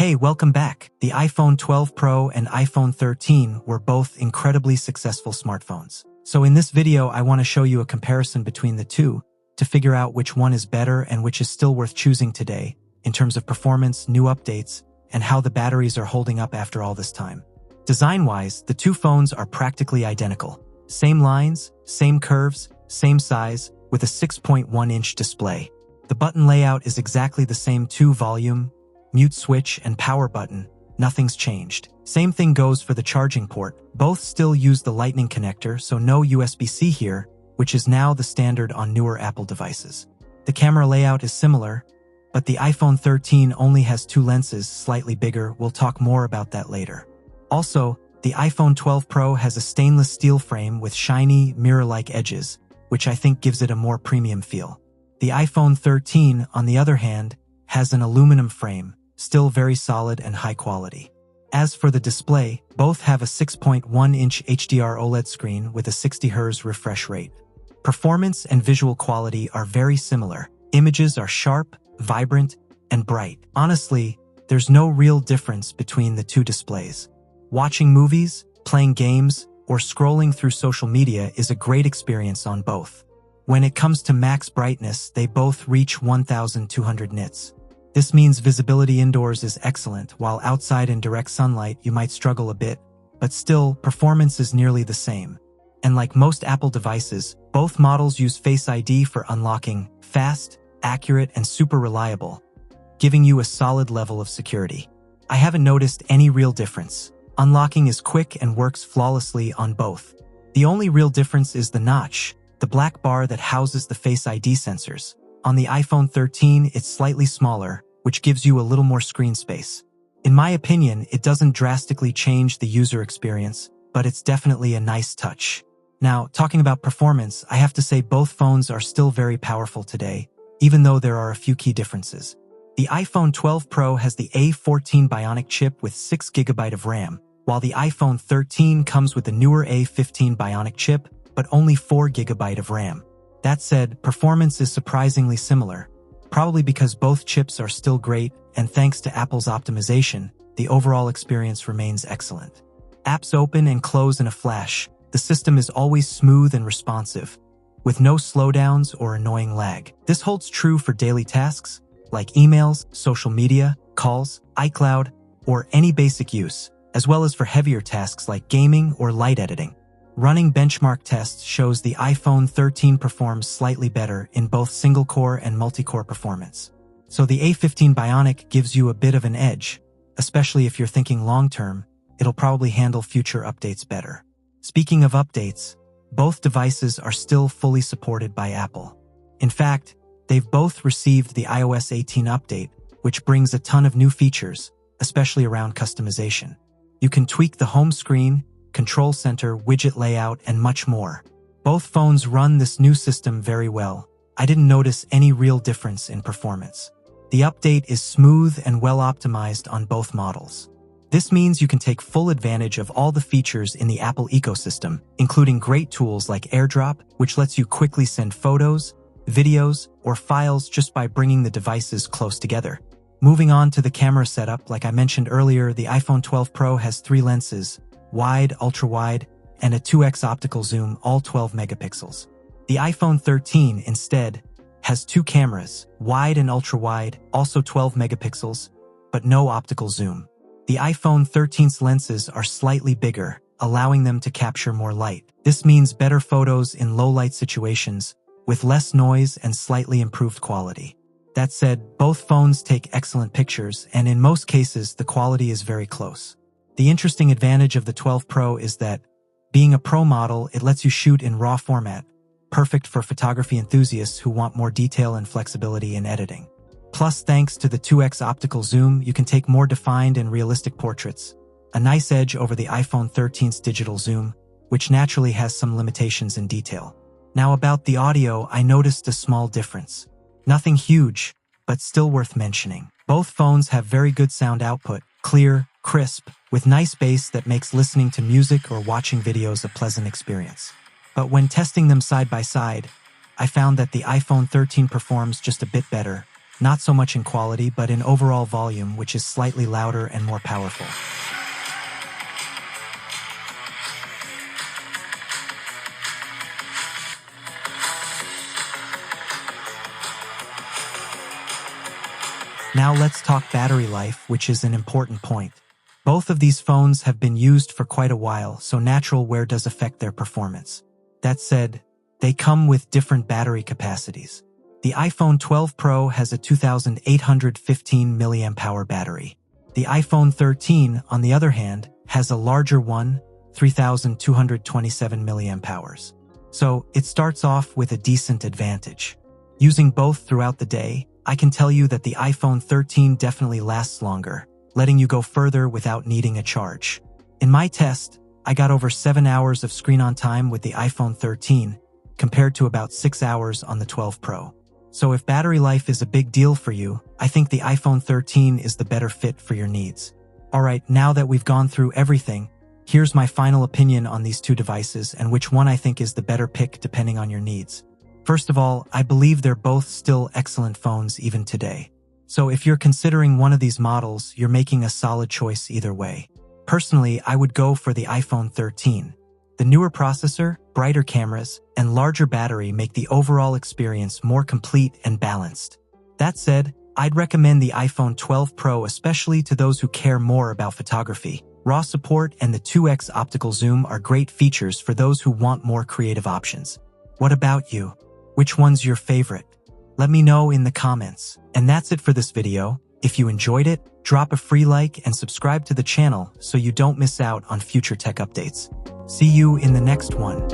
Hey, welcome back. The iPhone 12 Pro and iPhone 13 were both incredibly successful smartphones. So in this video, I want to show you a comparison between the two to figure out which one is better and which is still worth choosing today in terms of performance, new updates, and how the batteries are holding up after all this time. Design-wise, the two phones are practically identical. Same lines, same curves, same size, with a 6.1-inch display. The button layout is exactly the same too: volume, mute switch, and power button. Nothing's changed. Same thing goes for the charging port. Both still use the Lightning connector, so no USB-C here, which is now the standard on newer Apple devices. The camera layout is similar, but the iPhone 13 only has two lenses, slightly bigger. We'll talk more about that later. Also, the iPhone 12 Pro has a stainless steel frame with shiny, mirror-like edges, which I think gives it a more premium feel. The iPhone 13, on the other hand, has an aluminum frame, still very solid and high quality. As for the display, both have a 6.1-inch HDR OLED screen with a 60 Hz refresh rate. Performance and visual quality are very similar. Images are sharp, vibrant, and bright. Honestly, there's no real difference between the two displays. Watching movies, playing games, or scrolling through social media is a great experience on both. When it comes to max brightness, they both reach 1200 nits. This means visibility indoors is excellent, while outside in direct sunlight you might struggle a bit, but still, performance is nearly the same. And like most Apple devices, both models use Face ID for unlocking, fast, accurate, and super reliable, giving you a solid level of security. I haven't noticed any real difference. Unlocking is quick and works flawlessly on both. The only real difference is the notch, the black bar that houses the Face ID sensors. On the iPhone 13, it's slightly smaller, which gives you a little more screen space. In my opinion, it doesn't drastically change the user experience, but it's definitely a nice touch. Now, talking about performance, I have to say both phones are still very powerful today, even though there are a few key differences. The iPhone 12 Pro has the A14 Bionic chip with 6 GB of RAM, while the iPhone 13 comes with the newer A15 Bionic chip, but only 4 GB of RAM. That said, performance is surprisingly similar, probably because both chips are still great, and thanks to Apple's optimization, the overall experience remains excellent. Apps open and close in a flash. The system is always smooth and responsive, with no slowdowns or annoying lag. This holds true for daily tasks, like emails, social media, calls, iCloud, or any basic use, as well as for heavier tasks like gaming or light editing. Running benchmark tests shows the iPhone 13 performs slightly better in both single-core and multi-core performance. So the A15 Bionic gives you a bit of an edge, especially if you're thinking long-term. It'll probably handle future updates better. Speaking of updates, both devices are still fully supported by Apple. In fact, they've both received the iOS 18 update, which brings a ton of new features, especially around customization. You can tweak the home screen, control center, widget layout, and much more. Both phones run this new system very well. I didn't notice any real difference in performance. The update is smooth and well optimized on both models. This means you can take full advantage of all the features in the Apple ecosystem, including great tools like AirDrop, which lets you quickly send photos, videos, or files just by bringing the devices close together. Moving on to the camera setup, like I mentioned earlier, the iPhone 12 Pro has 3 lenses: wide, ultra-wide, and a 2x optical zoom, all 12 megapixels. The iPhone 13, instead, has 2 cameras, wide and ultra-wide, also 12 megapixels, but no optical zoom. The iPhone 13's lenses are slightly bigger, allowing them to capture more light. This means better photos in low-light situations, with less noise and slightly improved quality. That said, both phones take excellent pictures, and in most cases, the quality is very close. The interesting advantage of the 12 Pro is that, being a Pro model, it lets you shoot in RAW format, perfect for photography enthusiasts who want more detail and flexibility in editing. Plus, thanks to the 2x optical zoom, you can take more defined and realistic portraits, a nice edge over the iPhone 13's digital zoom, which naturally has some limitations in detail. Now about the audio, I noticed a small difference. Nothing huge, but still worth mentioning. Both phones have very good sound output, clear, crisp, with nice bass that makes listening to music or watching videos a pleasant experience. But when testing them side by side, I found that the iPhone 13 performs just a bit better, not so much in quality, but in overall volume, which is slightly louder and more powerful. Now let's talk battery life, which is an important point. Both of these phones have been used for quite a while, so natural wear does affect their performance. That said, they come with different battery capacities. The iPhone 12 Pro has a 2,815 mAh battery. The iPhone 13, on the other hand, has a larger one, 3,227 mAh. So it starts off with a decent advantage. Using both throughout the day, I can tell you that the iPhone 13 definitely lasts longer, letting you go further without needing a charge. In my test, I got over 7 hours of screen-on time with the iPhone 13, compared to about 6 hours on the 12 Pro. So if battery life is a big deal for you, I think the iPhone 13 is the better fit for your needs. Alright, now that we've gone through everything, here's my final opinion on these two devices and which one I think is the better pick depending on your needs. First of all, I believe they're both still excellent phones even today. So if you're considering one of these models, you're making a solid choice either way. Personally, I would go for the iPhone 13. The newer processor, brighter cameras, and larger battery make the overall experience more complete and balanced. That said, I'd recommend the iPhone 12 Pro especially to those who care more about photography. RAW support and the 2x optical zoom are great features for those who want more creative options. What about you? Which one's your favorite? Let me know in the comments. And that's it for this video. If you enjoyed it, drop a free like and subscribe to the channel so you don't miss out on future tech updates. See you in the next one.